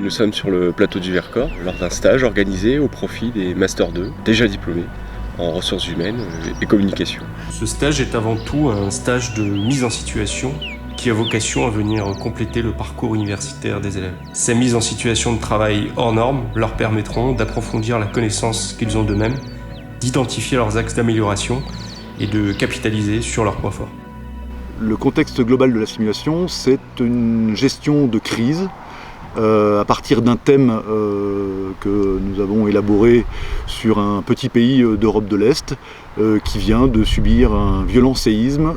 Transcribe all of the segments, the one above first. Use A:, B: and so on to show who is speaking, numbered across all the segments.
A: Nous sommes sur le plateau du Vercors lors d'un stage organisé au profit des Master 2, déjà diplômés en ressources humaines et communication.
B: Ce stage est avant tout un stage de mise en situation qui a vocation à venir compléter le parcours universitaire des élèves. Ces mises en situation de travail hors normes leur permettront d'approfondir la connaissance qu'ils ont d'eux-mêmes, d'identifier leurs axes d'amélioration et de capitaliser sur leurs points forts.
C: Le contexte global de la simulation, c'est une gestion de crise à partir d'un thème que nous avons élaboré sur un petit pays d'Europe de l'Est qui vient de subir un violent séisme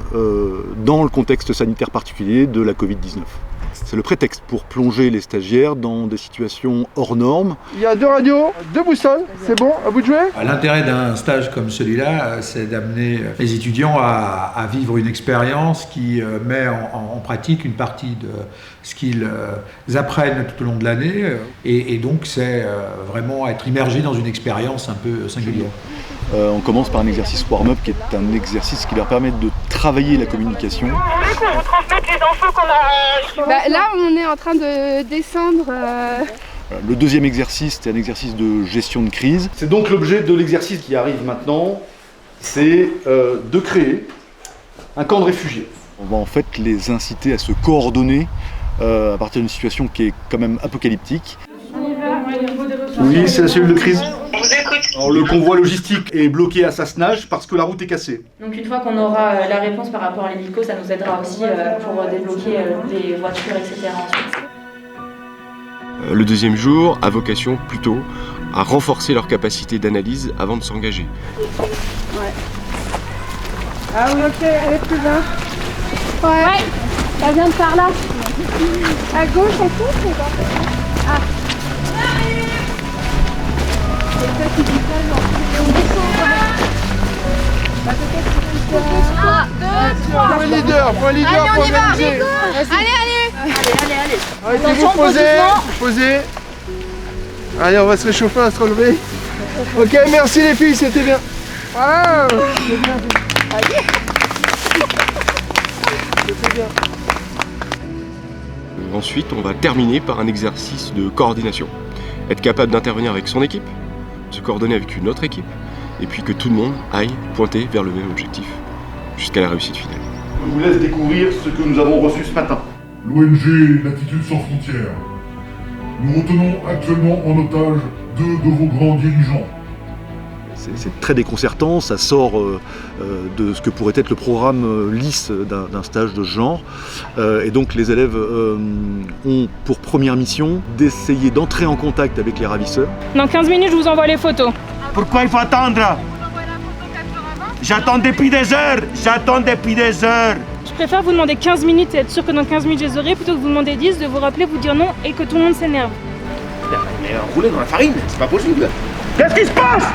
C: dans le contexte sanitaire particulier de la Covid-19. C'est le prétexte pour plonger les stagiaires dans des situations hors normes.
D: Il y a 2 radios, 2 boussoles, c'est bon, à vous de jouer?
E: L'intérêt d'un stage comme celui-là, c'est d'amener les étudiants à vivre une expérience qui met en pratique une partie de ce qu'ils apprennent tout au long de l'année. Et donc c'est vraiment être immergé dans une expérience un peu singulière.
C: On commence par un exercice warm-up qui est un exercice qui leur permet de travailler la communication.
F: Vous transmettre les infos qu'on a.
G: Là, on est en train de descendre.
C: Le deuxième exercice, c'est un exercice de gestion de crise.
D: C'est donc l'objet de l'exercice qui arrive maintenant, c'est de créer un camp de réfugiés.
C: On va en fait les inciter à se coordonner à partir d'une situation qui est quand même apocalyptique.
D: Oui, c'est la cellule de crise.
F: On vous écoute.
D: Alors, le convoi logistique est bloqué à Sassenage parce que la route est cassée.
H: Donc une fois qu'on aura la réponse par rapport à l'hélico, ça nous aidera aussi pour débloquer les voitures, etc. ensuite.
A: Le deuxième jour a vocation plutôt à renforcer leur capacité d'analyse avant de s'engager.
G: Ouais. Ah oui, ok, elle est plus bas. Ouais, ça vient de par là. À gauche, on pousse ou pas? Ah.
D: 1, 2, 3. Faut un leader pour organiser.
G: Allez.
D: Arrêtez-vous, posez. Allez, on va se réchauffer, on va se relever. Ok, merci les filles, c'était bien. Voilà. C'était bien.
A: Ensuite, on va terminer par un exercice de coordination. Être capable d'intervenir avec son équipe, se coordonner avec une autre équipe, et puis que tout le monde aille pointer vers le même objectif, jusqu'à la réussite finale.
D: Je vous laisse découvrir ce que nous avons reçu ce matin.
I: L'ONG Latitude sans frontières. Nous retenons actuellement en otage 2 de vos grands dirigeants.
C: C'est très déconcertant, ça sort de ce que pourrait être le programme lisse d'un stage de ce genre. Et donc les élèves ont pour première mission d'essayer d'entrer en contact avec les ravisseurs.
J: Dans 15 minutes, je vous envoie les photos.
K: Pourquoi il faut attendre? J'attends depuis des heures.
J: Je préfère vous demander 15 minutes et être sûr que dans 15 minutes je les aurai plutôt que vous demander 10, de vous rappeler, vous dire non et que tout le monde s'énerve.
K: Mais rouler dans la farine, c'est pas possible. Qu'est-ce qui se passe?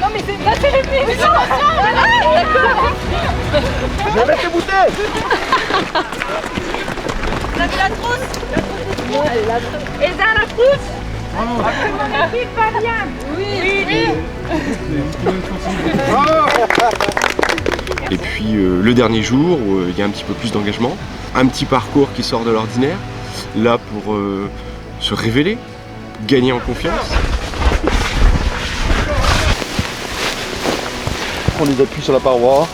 J: Non mais c'est pas terrible.
K: Je vais mettre les bouteilles.
F: Vous avez la trousse? Et ça, la trousse? Mon équipe va bien. Oui.
A: Et puis le dernier jour, où il y a un petit peu plus d'engagement, un petit parcours qui sort de l'ordinaire, là pour se révéler, gagner en confiance.
D: On les appuie sur la paroi.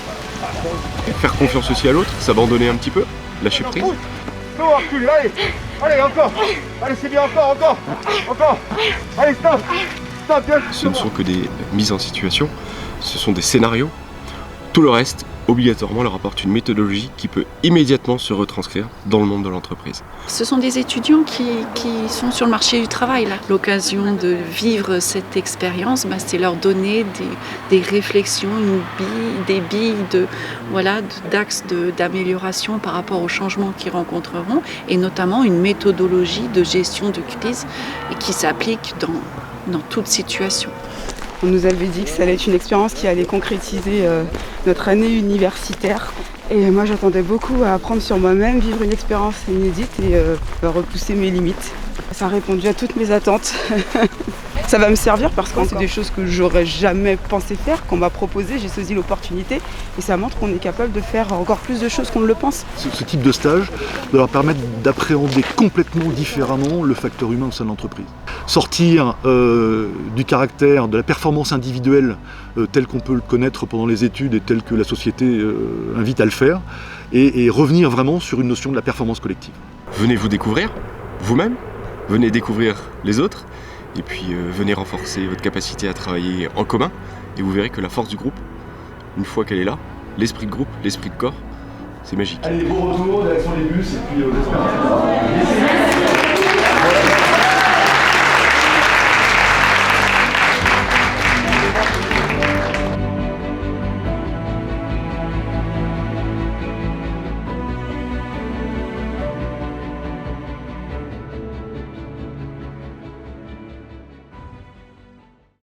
A: Faire confiance aussi à l'autre, s'abandonner un petit peu, lâcher prise.
D: Non, recule, allez, encore. Allez, c'est bien, encore. Allez, stop, bien.
A: Ce ne sont que des mises en situation, ce sont des scénarios. Tout le reste, obligatoirement, leur apporte une méthodologie qui peut immédiatement se retranscrire dans le monde de l'entreprise.
L: Ce sont des étudiants qui sont sur le marché du travail. L'occasion de vivre cette expérience, c'est leur donner des réflexions, des billes d'axes d'amélioration par rapport aux changements qu'ils rencontreront, et notamment une méthodologie de gestion de crise qui s'applique dans toute situation.
G: On nous avait dit que ça allait être une expérience qui allait concrétiser notre année universitaire. Et moi j'attendais beaucoup à apprendre sur moi-même, vivre une expérience inédite et repousser mes limites. Ça a répondu à toutes mes attentes.
M: ça va me servir parce que c'est des choses que j'aurais jamais pensé faire, qu'on m'a proposé, j'ai saisi l'opportunité et ça montre qu'on est capable de faire encore plus de choses qu'on ne le pense.
C: Ce type de stage doit leur permettre d'appréhender complètement différemment le facteur humain au sein de l'entreprise. Sortir du caractère, de la performance individuelle telle qu'on peut le connaître pendant les études et telle que la société invite à le faire, et revenir vraiment sur une notion de la performance collective.
A: Venez vous découvrir, vous-même, venez découvrir les autres, et puis venez renforcer votre capacité à travailler en commun, et vous verrez que la force du groupe, une fois qu'elle est là, l'esprit de groupe, l'esprit de corps, c'est magique.
C: Allez, bon retour, direction les bus, et puis on espère.